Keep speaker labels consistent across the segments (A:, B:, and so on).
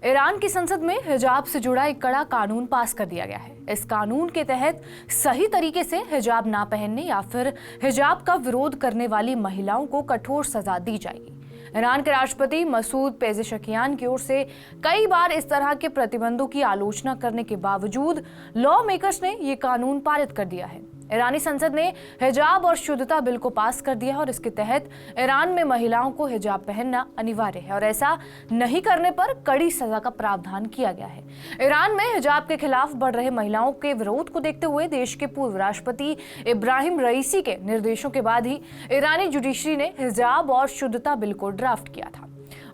A: Iran की संसद में हिजाब से जुड़ा एक कड़ा कानून पास कर दिया गया है। इस कानून के तहत सही तरीके से हिजाब ना पहनने या फिर हिजाब का विरोध करने वाली महिलाओं को कठोर सजा दी जाएगी। ईरान के राष्ट्रपति मसूद पेजेशकियान की ओर से कई बार इस तरह के प्रतिबंधों की आलोचना करने के बावजूद लॉ मेकर्स ने ये कानून पारित कर दिया है। ईरानी संसद ने हिजाब और शुद्धता बिल को पास कर दिया है और इसके तहत ईरान में महिलाओं को हिजाब पहनना अनिवार्य है और ऐसा नहीं करने पर कड़ी सजा का प्रावधान किया गया है। ईरान में हिजाब के खिलाफ बढ़ रहे महिलाओं के विरोध को देखते हुए देश के पूर्व राष्ट्रपति इब्राहिम रईसी के निर्देशों के बाद ही ईरानी जुडिशरी ने हिजाब और शुद्धता बिल को ड्राफ्ट किया था।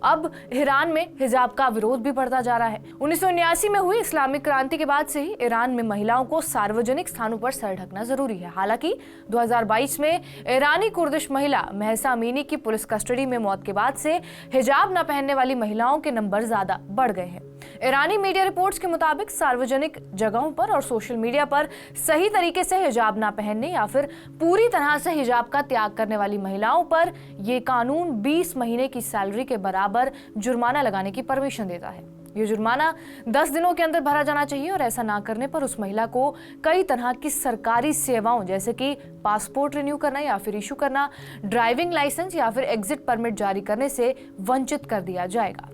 A: अब ईरान में हिजाब का विरोध भी बढ़ता जा रहा है। 1979 में हुई इस्लामिक क्रांति के बाद से ही ईरान में महिलाओं को सार्वजनिक स्थानों पर सर ढकना जरूरी है। हालांकि 2022 में ईरानी कुर्दिश महिला महसा अमीनी की पुलिस कस्टडी में मौत के बाद से हिजाब न पहनने वाली महिलाओं के नंबर ज्यादा बढ़ गए हैं। ईरानी मीडिया रिपोर्ट्स के मुताबिक सार्वजनिक जगहों पर और सोशल मीडिया पर सही तरीके से हिजाब ना पहनने या फिर पूरी तरह से हिजाब का त्याग करने वाली महिलाओं पर यह कानून 20 महीने की सैलरी के बराबर जुर्माना लगाने की परमिशन देता है। ये जुर्माना 10 दिनों के अंदर भरा जाना चाहिए और ऐसा ना करने पर उस महिला को कई तरह की सरकारी सेवाओं जैसे कि पासपोर्ट रिन्यू करना या फिर इशू करना, ड्राइविंग लाइसेंस या फिर एग्जिट परमिट जारी करने से वंचित कर दिया जाएगा।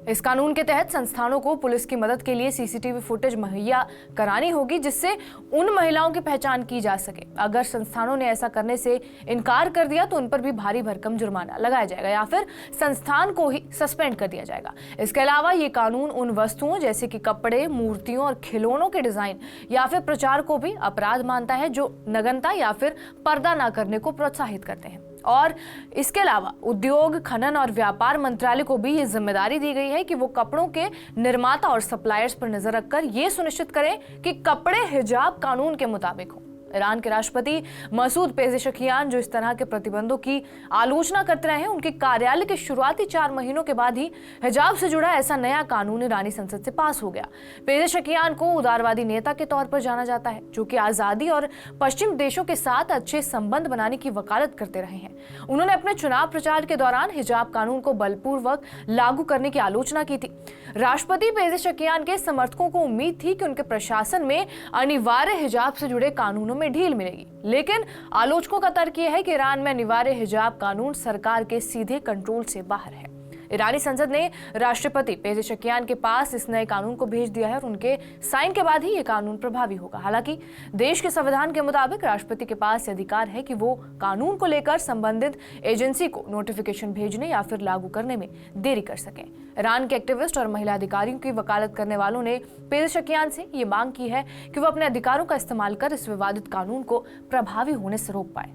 A: इस कानून के तहत संस्थानों को पुलिस की मदद के लिए सीसीटीवी फुटेज मुहैया करानी होगी जिससे उन महिलाओं की पहचान की जा सके। अगर संस्थानों ने ऐसा करने से इनकार कर दिया तो उन पर भी भारी भरकम जुर्माना लगाया जाएगा या फिर संस्थान को ही सस्पेंड कर दिया जाएगा। इसके अलावा ये कानून उन वस्तुओं जैसे कि कपड़े, मूर्तियों और खिलौनों के डिजाइन या फिर प्रचार को भी अपराध मानता है जो नग्नता या फिर पर्दा न करने को प्रोत्साहित करते हैं। और इसके अलावा उद्योग, खनन और व्यापार मंत्रालय को भी ये जिम्मेदारी दी गई है कि वो कपड़ों के निर्माता और सप्लायर्स पर नजर रखकर ये सुनिश्चित करें कि कपड़े हिजाब कानून के मुताबिक हों। ईरान के राष्ट्रपति मसूद पेजेशकियान जो इस तरह के प्रतिबंधों की आलोचना करते रहे हैं, उनके कार्यालय के शुरुआती 4 महीनों के बाद ही हिजाब से जुड़ा ऐसा नया कानून ईरानी संसद से पास हो गया। पेजेशकियान को उदारवादी नेता के तौर पर जाना जाता है जो कि आजादी और पश्चिम देशों के साथ अच्छे संबंध बनाने की वकालत करते रहे हैं। उन्होंने अपने चुनाव प्रचार के दौरान हिजाब कानून को बलपूर्वक लागू करने की आलोचना की थी। राष्ट्रपति पेजेशकियान के समर्थकों को उम्मीद थी कि उनके प्रशासन में अनिवार्य हिजाब से जुड़े कानूनों में ढील मिलेगी, लेकिन आलोचकों का तर्क यह है कि ईरान में अनिवार्य हिजाब कानून सरकार के सीधे कंट्रोल से बाहर है। ईरानी संसद ने राष्ट्रपति पेजेशकियान के पास इस नए कानून को भेज दिया है और उनके साइन के बाद ही ये कानून प्रभावी होगा। हालांकि देश के संविधान के मुताबिक राष्ट्रपति के पास अधिकार है कि वो कानून को लेकर संबंधित एजेंसी को नोटिफिकेशन भेजने या फिर लागू करने में देरी कर सकें। ईरान के एक्टिविस्ट और महिला अधिकारियों की वकालत करने वालों ने पेजेशकियान से ये मांग की है कि वो अपने अधिकारों का इस्तेमाल कर इस विवादित कानून को प्रभावी होने से रोक पाए।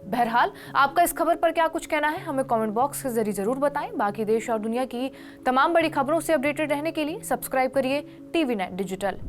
A: बहरहाल, आपका इस खबर पर क्या कुछ कहना है हमें कमेंट बॉक्स के जरिए जरूर बताएं। बाकी देश और दुनिया की तमाम बड़ी खबरों से अपडेटेड रहने के लिए सब्सक्राइब करिए TV9 डिजिटल।